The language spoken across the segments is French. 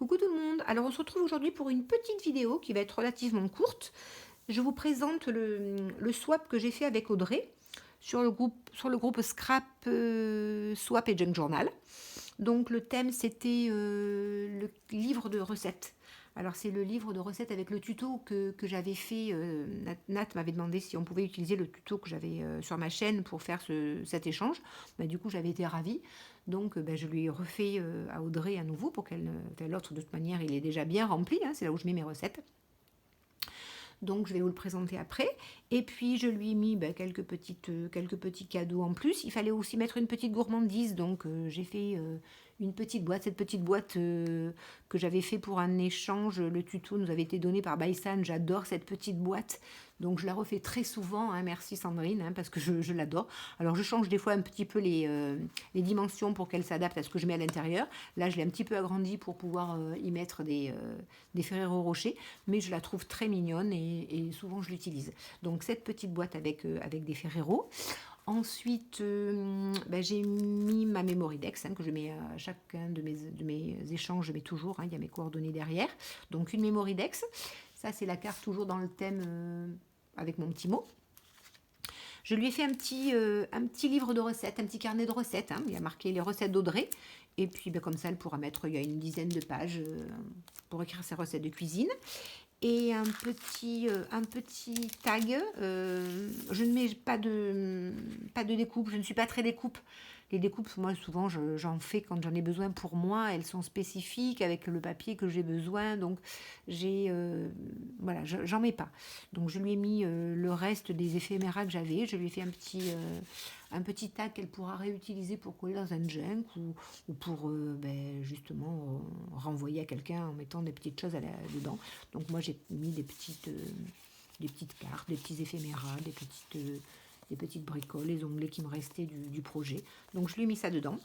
Coucou tout le monde, alors on se retrouve aujourd'hui pour une petite vidéo qui va être relativement courte. Je vous présente le swap que j'ai fait avec Audrey sur le groupe Scrap, Swap et Junk Journal. Donc le thème c'était le livre de recettes. Alors c'est le livre de recettes avec le tuto que j'avais fait. Nat m'avait demandé si on pouvait utiliser le tuto que j'avais sur ma chaîne pour faire cet échange. Bah, du coup j'avais été ravie. Donc bah, je lui ai refait à Audrey à nouveau pour qu'elle... L'autre de toute manière il est déjà bien rempli, hein, c'est là où je mets mes recettes. Donc je vais vous le présenter après. Et puis je lui ai mis bah, quelques petits cadeaux en plus. Il fallait aussi mettre une petite gourmandise, donc j'ai fait une petite boîte. Cette petite boîte que j'avais fait pour un échange, le tuto nous avait été donné par Baisan. J'adore cette petite boîte, donc je la refais très souvent, hein. Merci Sandrine, hein, parce que je l'adore. Alors je change des fois un petit peu les dimensions pour qu'elle s'adapte à ce que je mets à l'intérieur. Là je l'ai un petit peu agrandie pour pouvoir y mettre des Ferrero Rocher, mais je la trouve très mignonne et souvent je l'utilise. Donc cette petite boîte avec des Ferrero. Ensuite, ben, j'ai mis ma Mémoridex, hein, que je mets à chacun de mes échanges, je mets toujours, hein, il y a mes coordonnées derrière. Donc une Mémoridex, ça c'est la carte toujours dans le thème avec mon petit mot. Je lui ai fait un petit livre de recettes, un petit carnet de recettes, hein, il y a marqué les recettes d'Audrey. Et puis ben, comme ça, elle pourra mettre, il y a une dizaine de pages pour écrire ses recettes de cuisine. Et un petit tag. Je ne mets pas de découpe, je ne suis pas très découpe. Les découpes, moi, souvent, j'en fais quand j'en ai besoin pour moi. Elles sont spécifiques avec le papier que j'ai besoin. Donc, voilà, j'en mets pas. Donc, je lui ai mis le reste des éphéméras que j'avais. Je lui ai fait un petit tag qu'elle pourra réutiliser pour coller dans un junk ou pour ben, justement renvoyer à quelqu'un en mettant des petites choses dedans. Donc moi j'ai mis des petites cartes, des petits éphéméras, des petites bricoles, les onglets qui me restaient du projet. Donc je lui ai mis ça dedans.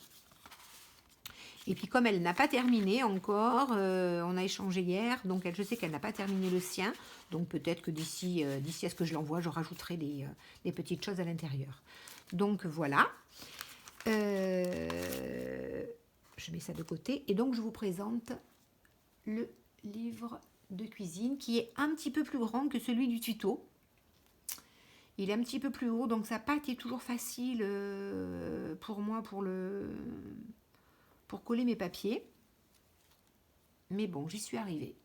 Et puis comme elle n'a pas terminé encore, on a échangé hier, donc je sais qu'elle n'a pas terminé le sien. Donc peut-être que d'ici à ce que je l'envoie, je rajouterai des petites choses à l'intérieur. Donc voilà. Je mets ça de côté. Et donc je vous présente le livre de cuisine qui est un petit peu plus grand que celui du tuto. Il est un petit peu plus haut, donc sa pâte est toujours facile pour moi pour coller mes papiers. Mais bon, j'y suis arrivée.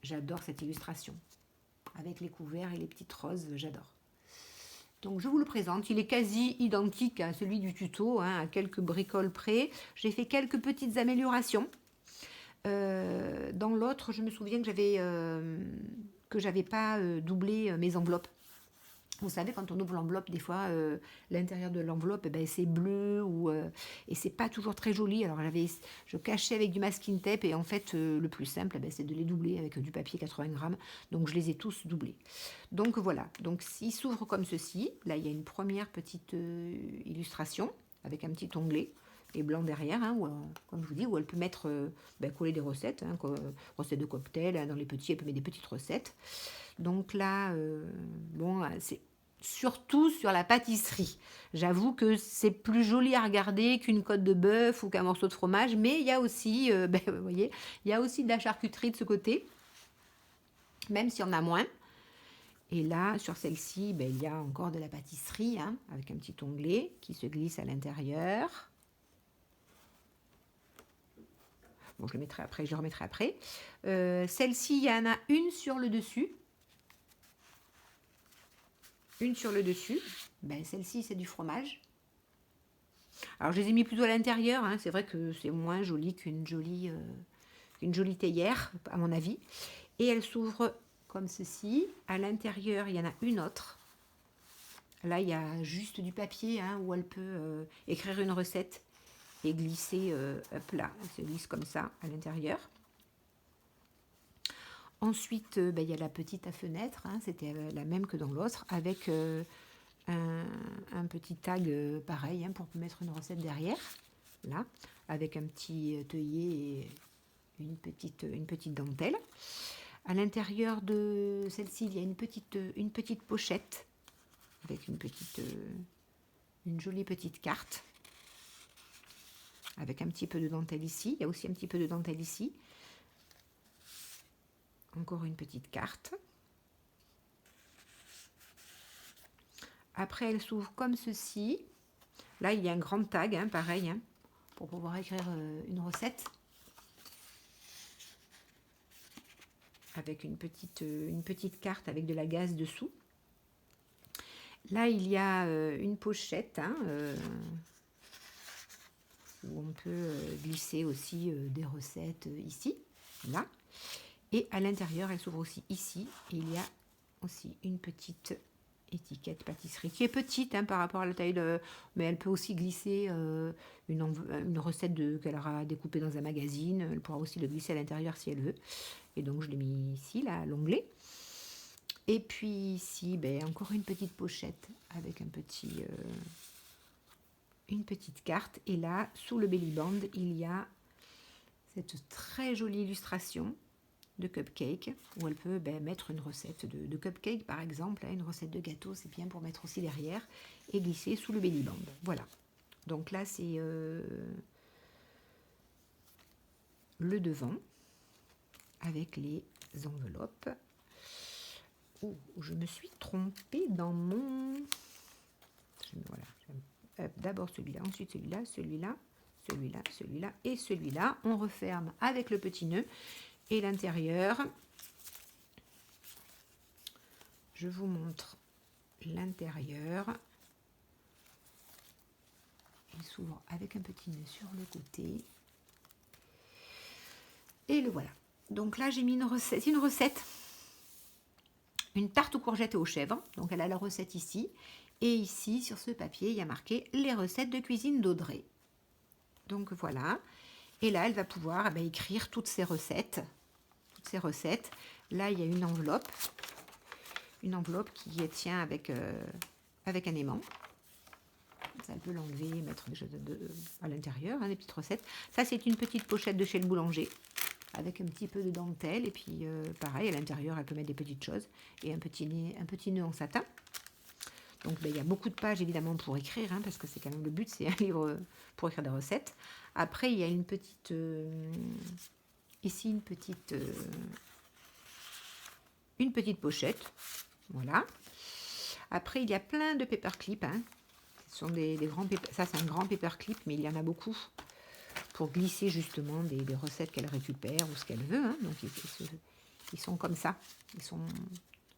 J'adore cette illustration. Avec les couverts et les petites roses, j'adore. Donc je vous le présente, il est quasi identique à celui du tuto, hein, à quelques bricoles près. J'ai fait quelques petites améliorations. Dans l'autre, je me souviens que j'avais pas doublé mes enveloppes. Vous savez, quand on ouvre l'enveloppe, des fois, l'intérieur de l'enveloppe, eh ben, c'est bleu et c'est pas toujours très joli. Alors, je cachais avec du masking tape et en fait, le plus simple, eh ben, c'est de les doubler avec du papier 80 grammes. Donc, je les ai tous doublés. Donc, voilà. Donc, s'il s'ouvre comme ceci, là, il y a une première petite illustration avec un petit onglet et blanc derrière, hein, où, comme je vous dis, où elle peut mettre, coller des recettes, hein, recettes de cocktail, hein, dans les petits, elle peut mettre des petites recettes. Donc là, bon, c'est surtout sur la pâtisserie. J'avoue que c'est plus joli à regarder qu'une côte de bœuf ou qu'un morceau de fromage, mais il y a aussi, vous voyez, il y a aussi de la charcuterie de ce côté, même si on a moins. Et là, sur celle-ci, il y a encore de la pâtisserie, hein, avec un petit onglet qui se glisse à l'intérieur. Bon, je le mettrai après, je le remettrai après. Celle-ci, il y en a une sur le dessus. Une sur le dessus. Celle-ci, c'est du fromage. Alors, je les ai mis plutôt à l'intérieur. Hein. C'est vrai que c'est moins joli qu'une jolie théière, à mon avis. Et elle s'ouvre comme ceci. À l'intérieur, il y en a une autre. Là, il y a juste du papier, hein, où elle peut écrire une recette et glisser, hop là, elle se glisse comme ça à l'intérieur. Ensuite, il y a la petite à fenêtre, hein, c'était la même que dans l'autre, avec un petit tag pareil, hein, pour mettre une recette derrière, là, avec un petit œillet et une petite dentelle. À l'intérieur de celle-ci, il y a une petite pochette avec une jolie petite carte, avec un petit peu de dentelle ici. Il y a aussi un petit peu de dentelle ici. encore une petite carte. Après, elle s'ouvre comme ceci. Là, il y a un grand tag, hein, pareil, hein, pour pouvoir écrire une recette. Avec une petite carte avec de la gaze dessous. Là, il y a une pochette, hein, où on peut glisser aussi des recettes ici, là. Et à l'intérieur, elle s'ouvre aussi ici. Et il y a aussi une petite étiquette pâtisserie qui est petite, hein, par rapport à la taille mais elle peut aussi glisser une recette qu'elle aura découpée dans un magazine. Elle pourra aussi le glisser à l'intérieur si elle veut. Et donc je l'ai mis ici, là, à l'onglet. Et puis ici, ben, encore une petite pochette avec une petite carte. Et là, sous le belly band, il y a cette très jolie illustration de cupcake, où elle peut mettre une recette de cupcake, par exemple, hein, une recette de gâteau, c'est bien pour mettre aussi derrière, et glisser sous le belly band. Voilà. Donc là, c'est le devant, avec les enveloppes. Oh, je me suis trompée dans mon... Voilà. D'abord celui-là, ensuite celui-là, celui-là, celui-là, celui-là et celui-là. On referme avec le petit nœud. Et l'intérieur, je vous montre l'intérieur. Il s'ouvre avec un petit nœud sur le côté. Et le voilà. Donc là, j'ai mis une recette. C'est une recette. Une tarte aux courgettes et aux chèvres. Donc elle a la recette ici. Et ici, sur ce papier, il y a marqué les recettes de cuisine d'Audrey. Donc voilà. Et là, elle va pouvoir écrire toutes ces recettes. Ces recettes. Là, il y a une enveloppe qui tient avec un aimant. Ça, elle peut l'enlever, mettre des choses à l'intérieur, hein, des petites recettes. Ça, c'est une petite pochette de chez le boulanger avec un petit peu de dentelle. Et puis, pareil, à l'intérieur, elle peut mettre des petites choses et un petit nœud en satin. Donc, il y a beaucoup de pages, évidemment, pour écrire, hein, parce que c'est quand même le but, c'est un livre pour écrire des recettes. Après, il y a une petite... ici, une petite pochette. Voilà. Après, il y a plein de paperclips. Hein. Ce sont des grands ça, c'est un grand paperclip, mais il y en a beaucoup pour glisser justement des recettes qu'elle récupère ou ce qu'elle veut. Hein. Donc, ils sont comme ça. Ils sont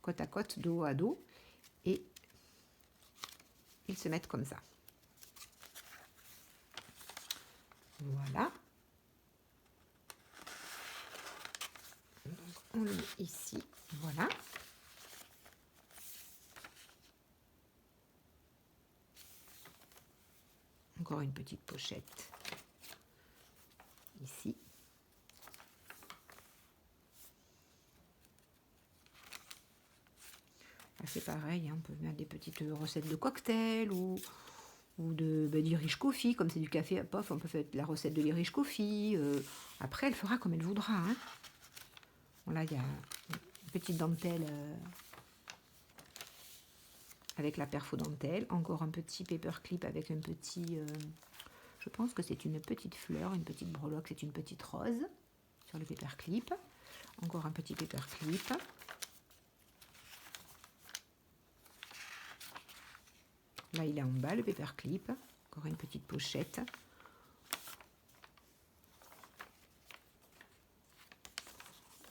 côte à côte, dos à dos. Et ils se mettent comme ça. Voilà. Donc, on le met ici. Voilà. Encore une petite pochette ici. C'est pareil, hein, on peut mettre des petites recettes de cocktail ou d'Irish Coffee, comme c'est du café à pof, on peut faire la recette de l'Irish Coffee. Après, elle fera comme elle voudra. Hein. Bon, là, il y a une petite dentelle avec la perfo dentelle. Encore un petit paperclip avec un petit... je pense que c'est une petite fleur, une petite breloque, c'est une petite rose sur le paperclip. Encore un petit paperclip. Là, il est en bas, le paperclip. Encore une petite pochette.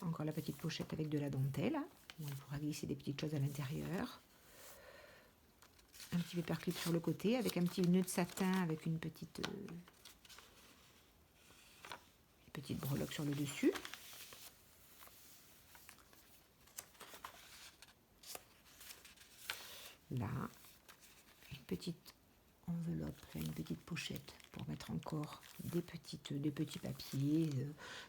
Encore la petite pochette avec de la dentelle. Où on pourra glisser des petites choses à l'intérieur. Un petit paperclip sur le côté avec un petit nœud de satin avec une petite breloque sur le dessus. Là, une petite enveloppe, une petite pochette pour mettre encore des petits papiers.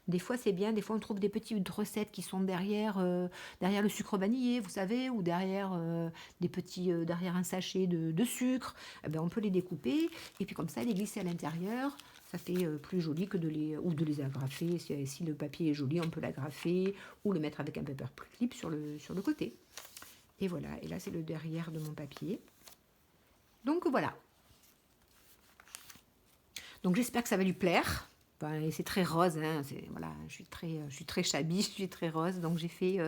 Des fois c'est bien, des fois on trouve des petites recettes qui sont derrière le sucre vanillé, vous savez, ou derrière derrière un sachet de sucre. Eh ben, on peut les découper et puis comme ça les glisser à l'intérieur. Ça fait plus joli que de les agrafer. Si le papier est joli, on peut l'agrafer ou le mettre avec un paperclip sur le côté. Et voilà, et là c'est le derrière de mon papier. Donc voilà. Donc j'espère que ça va lui plaire. Ben, et c'est très rose, hein, voilà, je suis très shabby, je suis très rose, donc j'ai fait,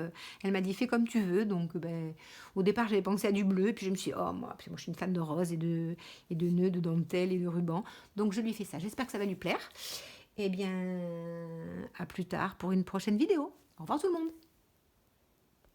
elle m'a dit fais comme tu veux, donc ben, au départ j'avais pensé à du bleu, et puis je me suis dit, oh moi je suis une fan de rose et de nœuds, de dentelles et de rubans, donc je lui ai fait ça, j'espère que ça va lui plaire, et bien à plus tard pour une prochaine vidéo, au revoir tout le monde.